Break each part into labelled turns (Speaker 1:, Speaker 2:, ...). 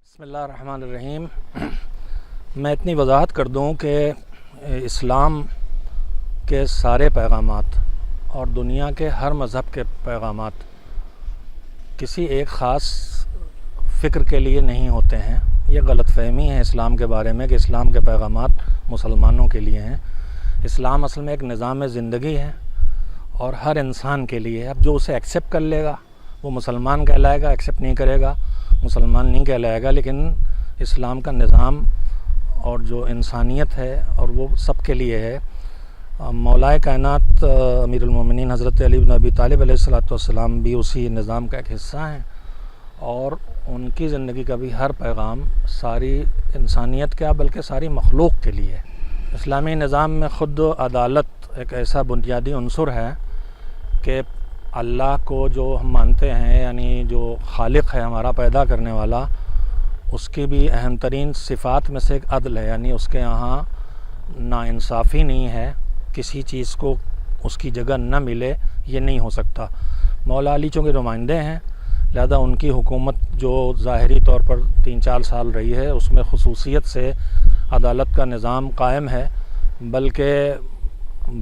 Speaker 1: بسم اللہ الرحمن الرحیم۔ میں اتنی وضاحت کر دوں کہ اسلام کے سارے پیغامات اور دنیا کے ہر مذہب کے پیغامات کسی ایک خاص فکر کے لیے نہیں ہوتے ہیں۔ یہ غلط فہمی ہے اسلام کے بارے میں کہ اسلام کے پیغامات مسلمانوں کے لیے ہیں۔ اسلام اصل میں ایک نظام زندگی ہے اور ہر انسان کے لیے ہے۔ اب جو اسے ایکسیپٹ کر لے گا وہ مسلمان کہلائے گا، ایکسیپٹ نہیں کرے گا مسلمان نہیں کہلائے گا۔ لیکن اسلام کا نظام اور جو انسانیت ہے اور وہ سب کے لیے ہے۔ مولائے کائنات امیر المومنین حضرت علی بن ابی طالب علیہ السلام بھی اسی نظام کا ایک حصہ ہیں، اور ان کی زندگی کا بھی ہر پیغام ساری انسانیت کا بلکہ ساری مخلوق کے لیے ہے۔ اسلامی نظام میں خود عدالت ایک ایسا بنیادی عنصر ہے کہ اللہ کو جو ہم مانتے ہیں، یعنی جو خالق ہے ہمارا پیدا کرنے والا، اس کی بھی اہم ترین صفات میں سے ایک عدل ہے، یعنی اس کے یہاں ناانصافی نہیں ہے، کسی چیز کو اس کی جگہ نہ ملے، یہ نہیں ہو سکتا۔ مولا علی چونکہ نمائندے ہیں، لہذا ان کی حکومت جو ظاہری طور پر 3-4 سال رہی ہے، اس میں خصوصیت سے عدالت کا نظام قائم ہے، بلکہ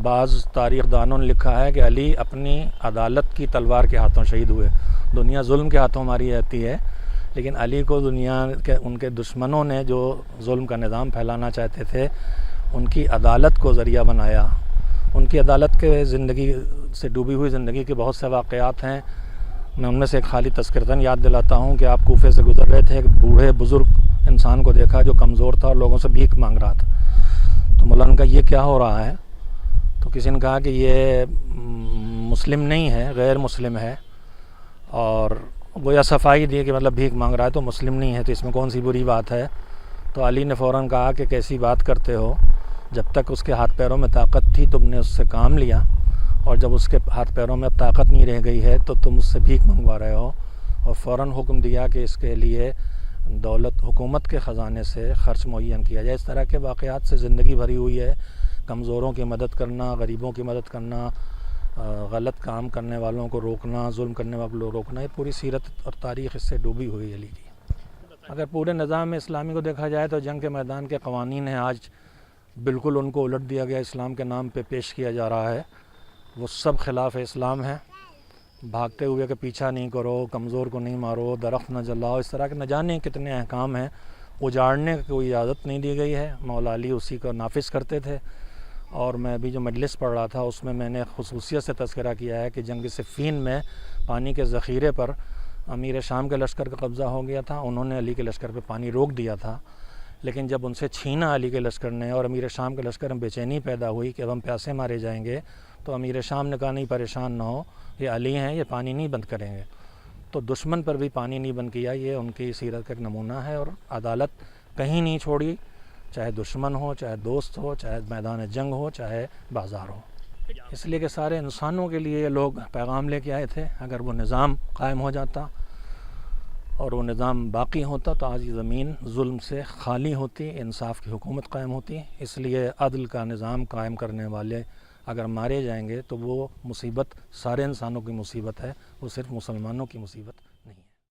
Speaker 1: بعض تاریخ دانوں نے لکھا ہے کہ علی اپنی عدالت کی تلوار کے ہاتھوں شہید ہوئے۔ دنیا ظلم کے ہاتھوں ماری جاتی ہے، لیکن علی کو دنیا کے ان کے دشمنوں نے جو ظلم کا نظام پھیلانا چاہتے تھے، ان کی عدالت کو ذریعہ بنایا۔ ان کی عدالت کے زندگی سے ڈوبی ہوئی زندگی کے بہت سے واقعات ہیں۔ میں ان میں سے ایک خالی تذکرتاً یاد دلاتا ہوں کہ آپ کوفے سے گزر رہے تھے، ایک بوڑھے بزرگ انسان کو دیکھا جو کمزور تھا اور لوگوں سے بھیک مانگ رہا تھا۔ تو مولانا نے کہا یہ کیا ہو رہا ہے؟ تو کسی نے کہا کہ یہ مسلم نہیں ہے، غیر مسلم ہے، اور گویا صفائی دی کہ مطلب بھیک مانگ رہا ہے تو مسلم نہیں ہے، تو اس میں کون سی بری بات ہے؟ تو علی نے فوراً کہا کہ کیسی بات کرتے ہو، جب تک اس کے ہاتھ پیروں میں طاقت تھی تم نے اس سے کام لیا، اور جب اس کے ہاتھ پیروں میں اب طاقت نہیں رہ گئی ہے تو تم اس سے بھیک منگوا رہے ہو۔ اور فوراً حکم دیا کہ اس کے لیے دولت حکومت کے خزانے سے خرچ معین کیا جائے۔ اس طرح کے واقعات سے زندگی بھری ہوئی ہے۔ کمزوروں کی مدد کرنا، غریبوں کی مدد کرنا، غلط کام کرنے والوں کو روکنا، ظلم کرنے والوں کو روکنا، یہ پوری سیرت اور تاریخ اس سے ڈوبی ہوئی ہے علی کی۔ اگر پورے نظام اسلامی کو دیکھا جائے تو جنگ کے میدان کے قوانین ہیں، آج بالکل ان کو الٹ دیا گیا، اسلام کے نام پہ پیش کیا جا رہا ہے، وہ سب خلاف اسلام ہے۔ بھاگتے ہوئے کہ پیچھا نہیں کرو، کمزور کو نہیں مارو، درخت نہ جلاؤ، اس طرح کے نہ جانے کتنے احکام ہیں، اجاڑنے کی کوئی اجازت نہیں دی گئی ہے۔ مولا علی اسی کو نافذ کرتے تھے۔ اور میں ابھی جو مجلس پڑھ رہا تھا اس میں میں نے خصوصیت سے تذکرہ کیا ہے کہ جنگ صفین میں پانی کے ذخیرے پر امیر شام کے لشکر کا قبضہ ہو گیا تھا، انہوں نے علی کے لشکر پہ پانی روک دیا تھا، لیکن جب ان سے چھینا علی کے لشکر نے اور امیر شام کے لشکر میں بے چینی پیدا ہوئی کہ اب ہم پیاسے مارے جائیں گے، تو امیر شام نے کہا نہیں پریشان نہ ہو، یہ علی ہیں، یہ پانی نہیں بند کریں گے۔ تو دشمن پر بھی پانی نہیں بند کیا، یہ ان کی سیرت کا ایک نمونہ ہے۔ اور عدالت کہیں نہیں چھوڑی، چاہے دشمن ہو، چاہے دوست ہو، چاہے میدان جنگ ہو، چاہے بازار ہو۔ اس لیے کہ سارے انسانوں کے لیے یہ لوگ پیغام لے کے آئے تھے۔ اگر وہ نظام قائم ہو جاتا اور وہ نظام باقی ہوتا تو آج یہ زمین ظلم سے خالی ہوتی، انصاف کی حکومت قائم ہوتی۔ اس لیے عدل کا نظام قائم کرنے والے اگر مارے جائیں گے تو وہ مصیبت سارے انسانوں کی مصیبت ہے، وہ صرف مسلمانوں کی مصیبت